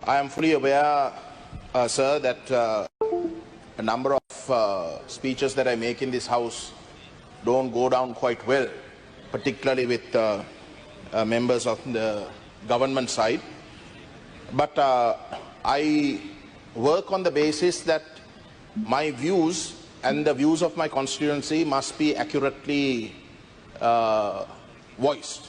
I am fully aware, sir, that a number of speeches that I make in this House don't go down quite well, particularly with members of the government side. But I work on the basis that my views and the views of my constituency must be accurately voiced.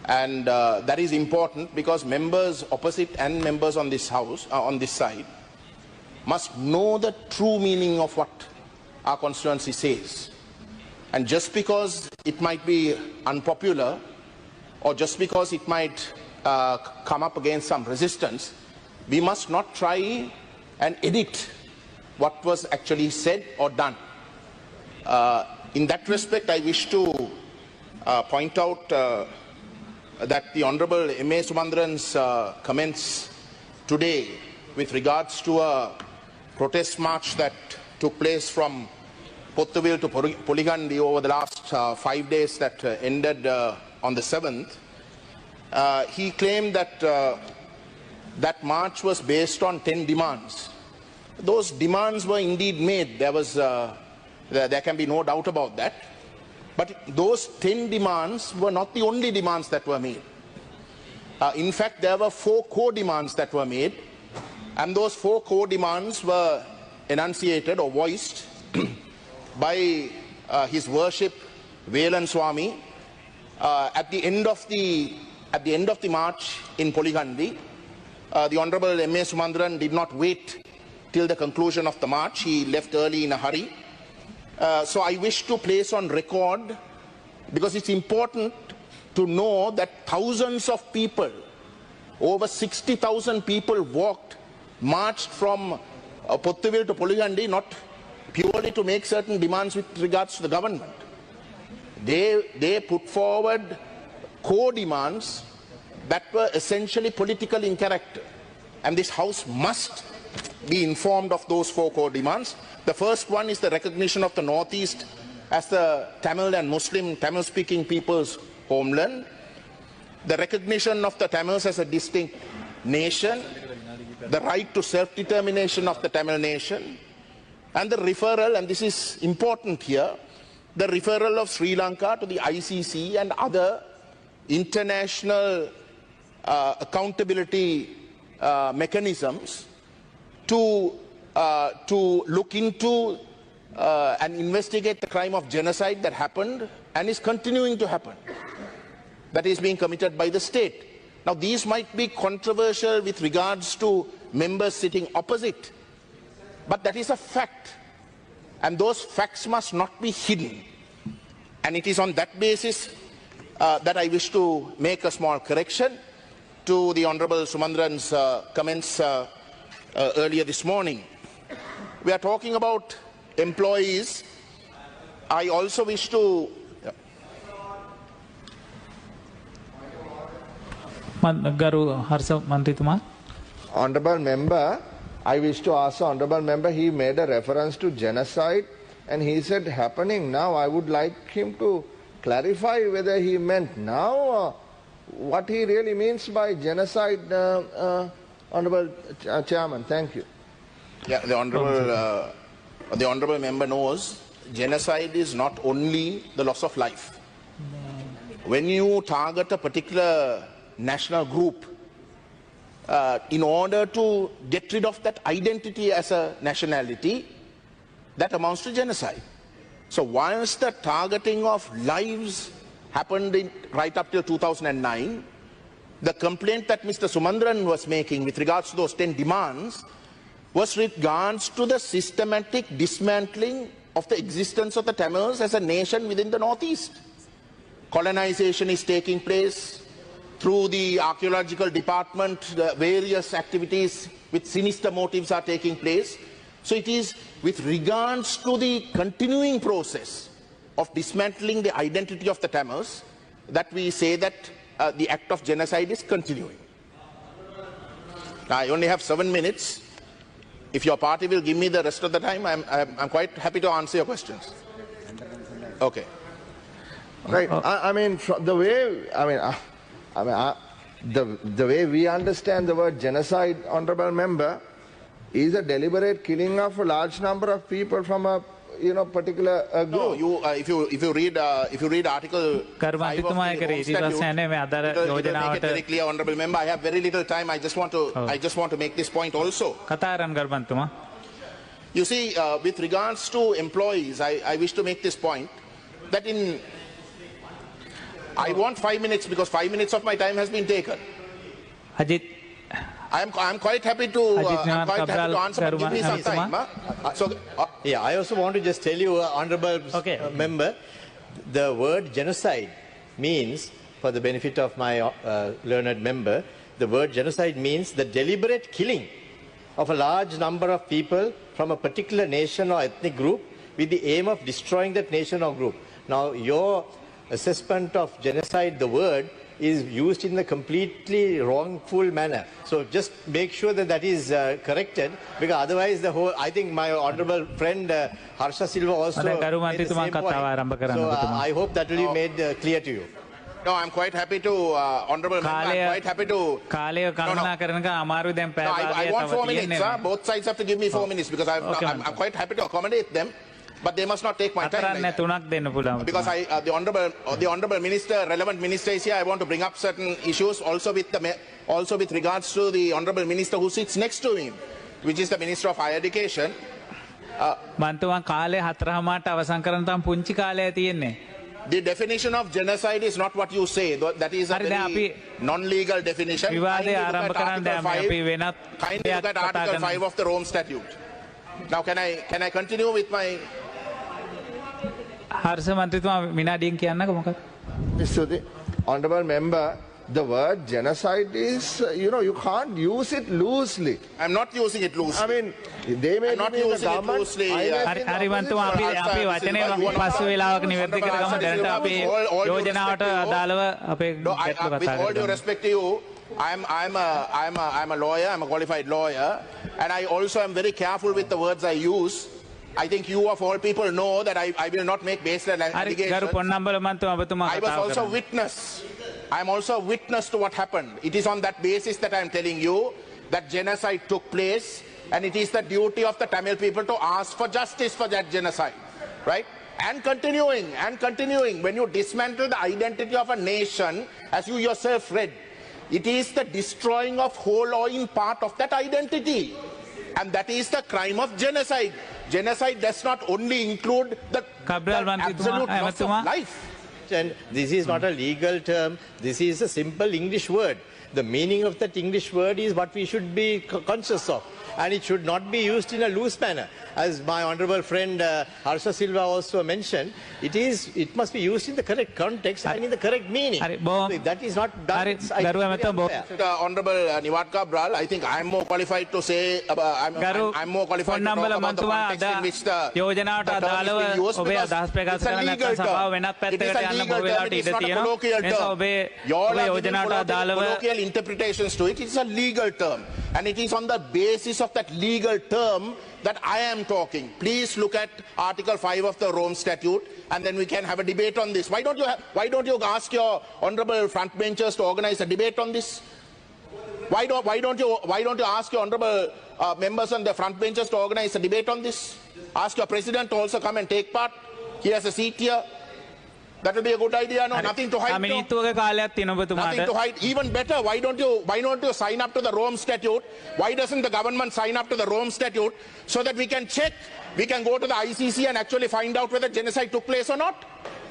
And that is important because members opposite and members on this House, on this side, must know the true meaning of what our constituency says. And just because it might be unpopular, or just because it might come up against some resistance, we must not try and edit what was actually said or done. In that respect, I wish to point out that the Honourable M.A. Sumandran's comments today with regards to a protest march that took place from Pottuwil to Poligandi over the last 5 days that ended on the 7th, he claimed that that march was based on 10 demands. Those demands were indeed made. There can be no doubt about that. But those 10 demands were not the only demands that were made. In fact, there were 4 core demands that were made, and those 4 core demands were enunciated or voiced by His Worship Velan Swami at the end of the march in Poligandi. The Honourable M.A. Sumandran did not wait till the conclusion of the march. He left early in a hurry. So I wish to place on record, because it's important to know that thousands of people, over 60,000 people marched from Pottuwil to Poligandi, not purely to make certain demands with regards to the government. They put forward core demands that were essentially political in character. And this House must be informed of those 4 core demands. The first one is the recognition of the Northeast as the Tamil and Muslim Tamil-speaking people's homeland, the recognition of the Tamils as a distinct nation, the right to self-determination of the Tamil nation, and the referral, and this is important here, the referral of Sri Lanka to the ICC and other international accountability mechanisms to look into and investigate the crime of genocide that happened and is continuing to happen, that is being committed by the state. Now, these might be controversial with regards to members sitting opposite, but that is a fact, and those facts must not be hidden. And it is on that basis that I wish to make a small correction to the Honourable Sumandran's comments earlier this morning. We are talking about employees. I also wish to... Honourable Member, I wish to ask the Honourable Member, he made a reference to genocide and he said happening now. I would like him to clarify whether he meant now or what he really means by genocide, Honourable Chairman. Thank you. Yeah, the Honourable Member knows genocide is not only the loss of life. When you target a particular national group in order to get rid of that identity as a nationality, that amounts to genocide. So whilst the targeting of lives happened right up till 2009, the complaint that Mr. Sumandran was making with regards to those 10 demands was regards to the systematic dismantling of the existence of the Tamils as a nation within the Northeast. Colonization is taking place through the archaeological department, the various activities with sinister motives are taking place. So it is with regards to the continuing process of dismantling the identity of the Tamils that we say that the act of genocide is continuing. I only have 7 minutes. If your party will give me the rest of the time, I'm quite happy to answer your questions. Okay. Right. I mean, the way, the way we understand the word genocide, honorable member, is a deliberate killing of a large number of people from a particular group. No, if you read Article 5 of the Rome Statute, it'll make it very clear, honorable member. I have very little time. I just want to make this point also. You see, with regards to employees, I wish to make this point that I want 5 minutes because 5 minutes of my time has been taken. Ajit. I'm quite happy to answer, but give me some time. Yeah, I also want to just tell you, honorable member, the word genocide means, for the benefit of my learned member, the word genocide means the deliberate killing of a large number of people from a particular nation or ethnic group with the aim of destroying that nation or group. Now, your assessment of genocide, the word, is used in a completely wrongful manner. So just make sure that that is corrected, because otherwise the whole, I think my honourable friend Harsha Silva also made the same point. So I hope that will be made clear to you. No, I'm quite happy to, honourable member, I'm quite happy to... I want 4 minutes, both sides have to give me 4 minutes, because I'm quite happy to accommodate them. But they must not take my time. Like because the honourable minister, relevant minister is here. I want to bring up certain issues also with regards to the honourable minister who sits next to me, which is the Minister of Higher Education. The definition of genocide is not what you say. That is a very non-legal definition. Kindly look at Article 5 of the Rome Statute. Now, can I continue with my... Honorable member, the word genocide is, you can't use it loosely. I'm not using it loosely. I mean, they may not be in the using it government. loosely. With all due respect to you, I'm a lawyer, I'm a qualified lawyer, and I also am very careful with the words I use. I think you of all people know that I will not make baseless allegations. I was also a witness. I'm also a witness to what happened. It is on that basis that I'm telling you that genocide took place, and it is the duty of the Tamil people to ask for justice for that genocide, right? And continuing, when you dismantle the identity of a nation, as you yourself read, it is the destroying of whole or in part of that identity. And that is the crime of genocide. Genocide does not only include the absolute loss of life. And this is not a legal term. This is a simple English word. The meaning of that English word is what we should be conscious of. And it should not be used in a loose manner. As my honourable friend Harsha Silva also mentioned, it must be used in the correct context and in the correct meaning. So if that is not done, it's Honourable Niwat Cabral, I think I'm more qualified to say, I'm more qualified to talk about the context in which the term is being used, because it's a legal term. It is a legal term, it is not a colloquial term. You all are giving colloquial interpretations to it. It is a legal term. And it is on the basis of that legal term that I am talking. Please look at Article 5 of the Rome Statute, and then we can have a debate on this. Why don't you ask your honourable frontbenchers to organize a debate on this? Why don't you ask your honourable members on the frontbenchers to organize a debate on this? Ask your president to also come and take part. He has a seat here. That will be a good idea. No, nothing to hide. No. Nothing to hide. Even better, why don't you sign up to the Rome Statute? Why doesn't the government sign up to the Rome Statute so that we can check, we can go to the ICC and actually find out whether genocide took place or not?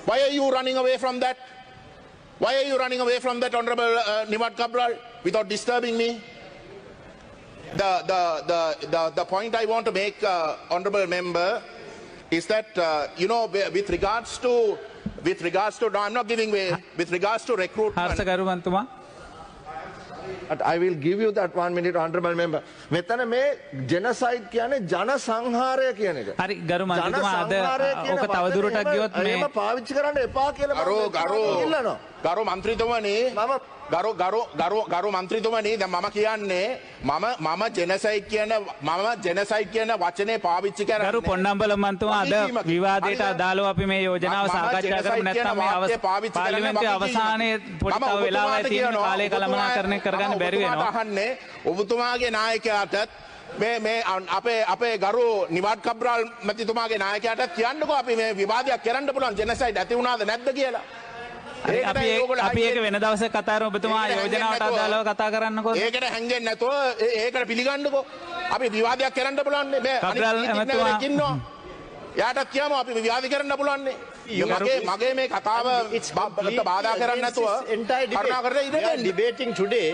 Why are you running away from that? Why are you running away from that, Honourable Niwat Cabral, without disturbing me? The point I want to make, Honourable Member, is that with regards to no, I'm not giving way. With regards to recruitment, I will give you that 1 minute, honorable member. මෙතන මේ genocide කියන්නේ ජන සංහාරය කියන එක. හරි ගරු මන්ත්‍රීතුමා අද ඔක තවදුරටත් ගියොත් මේ එහෙම පාවිච්චි කරන්න එපා කියලා ගරු මන්ත්‍රීතුමනි ගරු මන්ත්‍රීතුමනි දැන් මම කියන්නේ මම ජෙනසයිඩ් කියන වචනේ පාවිච්චි කරන්නේ ගරු පොන්නම්බල මන්ත්‍රීතුමා අද විවාදයට අදාළව අපි මේ යෝජනාව සාකච්ඡා කරමු නැත්නම් මේ පාර්ලිමේන්තුවේ අවසානයේ පොඩි තව වෙලාවක් තියෙන කාලය කළමනාකරණය කරගන්න බැරි වෙනවා. අහන්නේ ඔබතුමාගේ නායකයාටත් මේ අපේ ගරු නිවාඩ් කබ්‍රාල් මැතිතුමාගේ නායකයාටත් කියන්නකෝ අපි මේ විවාදයක් කරන්න පුළුවන් ජෙනසයිඩ් ඇති වුණාද නැද්ද කියලා. අපි ඒක වෙන දවසක කතා කරමු. ඔබතුමා යෝජනාවට අදාළව කතා කරන්නකෝ. ඒකට හැංගෙන්නේ නැතුව ඒකට පිළිගන්නකෝ. අපි විවාදයක් කරන්න පුළුවන් මේ කබ්‍රාල් මැතිතුමා ඉන්නවා. යාටත් කියමු අපි විවාද කරන්න පුළුවන් නේ. මගේ මේ කතාව බාධා කරන්න නැතුව කරුණාකරලා ඉන්න දෙන්න. debating today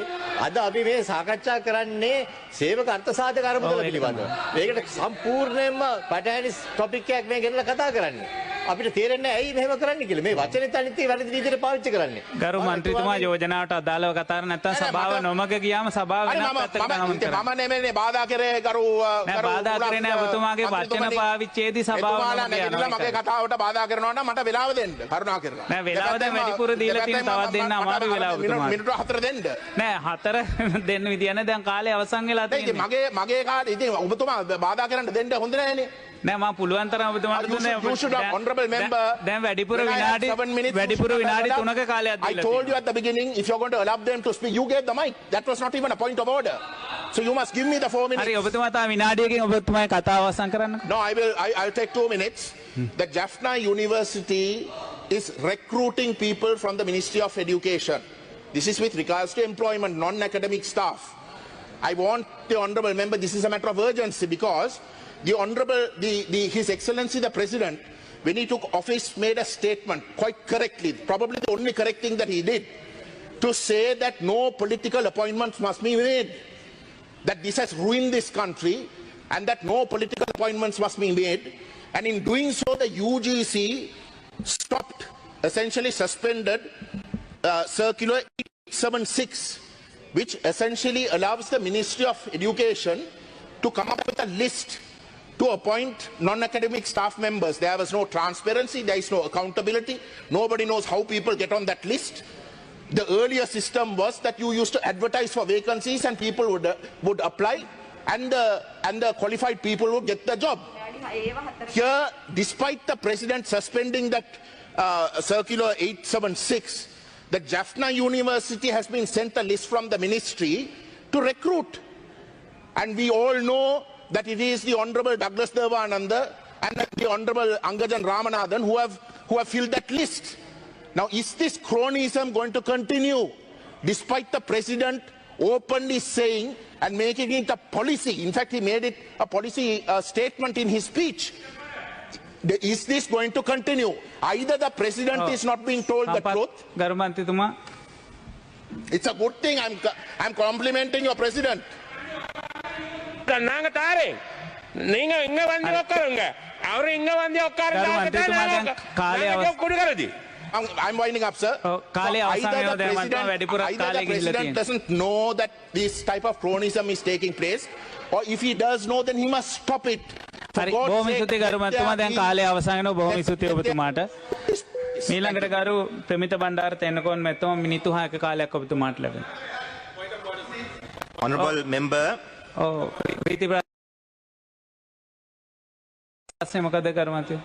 අද අපි මේ සාකච්ඡා කරන්නේ සේවක අර්ථසාධක අරමුදල පිළිබඳව. මේකට සම්පූර්ණයෙන්ම පටහැනි ටොපික් එකක් මේ ගෙනලා කතා කරන්නේ. අපිට තේරෙන්නේ ඇයි මෙහෙම කරන්නේ කියලා. මේ වචනේත් අනිත් වැරදි විදිහට පාවිච්චි කරන්නේ. ගරු මන්ත්‍රීතුමා යෝජනාවට අදාළව කතා කරන්නේ නැත්නම් සභාව නොමග ගියාම සභාව වෙනත් පැත්තකට ගමන් කරනවා. මම නෙමෙයි බාධා කරේ ගරු බාධා කරේ නෑ ඔබතුමාගේ වචන පාවිච්චියේදී සභාව නොමග යනවා. මගේ කතාවට බාධා කරනවා නම් මට වෙලාව දෙන්න. කරුණා කරලා. නෑ වෙලාව දැන් වැඩිපුර දීලා තියෙන තවත් දෙන්න අමාරු වෙලාව ඔබතුමාට. මිනිත්තු 4 දෙන්න. නෑ 4 දෙන්න විදිය නෑ දැන් කාලේ අවසන් වෙලා තියෙන්නේ. මගේ කාලේ ඉතින් ඔබතුමා බාධා කරන්න දෙන්න හොඳ නෑනේ. නෑ මම පුළුවන් තරම් ඔබතුමාට දුන්නේ honorable member දැන් වැඩිපුර විනාඩි 3ක කාලයක් දීලා I told you at the beginning if you're going to allow them to speak you gave the mic that was not even a point of order so you must give me the 4 minutes හරි ඔබතුමා තා විනාඩියකින් ඔබතුමාගේ කතාව අවසන් කරන්න No I'll take 2 minutes the Jaffna University is recruiting people from the Ministry of Education this is with regards to employment non-academic staff I want the honorable member this is a matter of urgency because the honorable His Excellency the President when he took office made a statement quite correctly probably the only correct thing that he did to say that no political appointments must be made that this has ruined this country and that no political appointments must be made and in doing so the UGC stopped essentially suspended circular 876 which essentially allows the Ministry of Education to come up with a list to appoint non-academic staff members. There was no transparency, there is no accountability, nobody knows how people get on that list. The earlier system was that you used to advertise for vacancies and people would apply and the qualified people would get the job. Here, despite the President suspending that circular 876, the Jaffna University has been sent a list from the ministry to recruit. And we all know that it is the Honorable Douglas Devananda and the Honorable Angajan Ramanathan who have filled that list. Now, is this cronyism going to continue despite the President openly saying and making it a policy? In fact, he made it a policy statement in his speech. Is this going to continue? Either the President is not being told the truth. It's a good thing. I'm complimenting your President. நாங்க தாரேன் நீங்க இங்க வந்து உட்காருங்க அவரு இங்க வந்து உட்காருங்க கொடுக்கறது I'm winding up sir either the president doesn't know that this type of cronyism is taking place or if he does know then he must stop it හරි බොහොම ස්තුතියි ගරු මන්ත්‍රීතුමා දැන් කාලය අවසන් වෙනවා බොහොම ස්තුතියි ඔබතුමාට ඊළඟට ගරු ප්‍රමිත බණ්ඩාර තෙන්නකෝන් මැතිතුමා මිනිත්තු 6ක කාලයක් ඔබතුමාට ලැබෙනවා Honorable member ප්‍රීති ප්‍රශ්නේ මොකද ගරු මන්ත්‍රී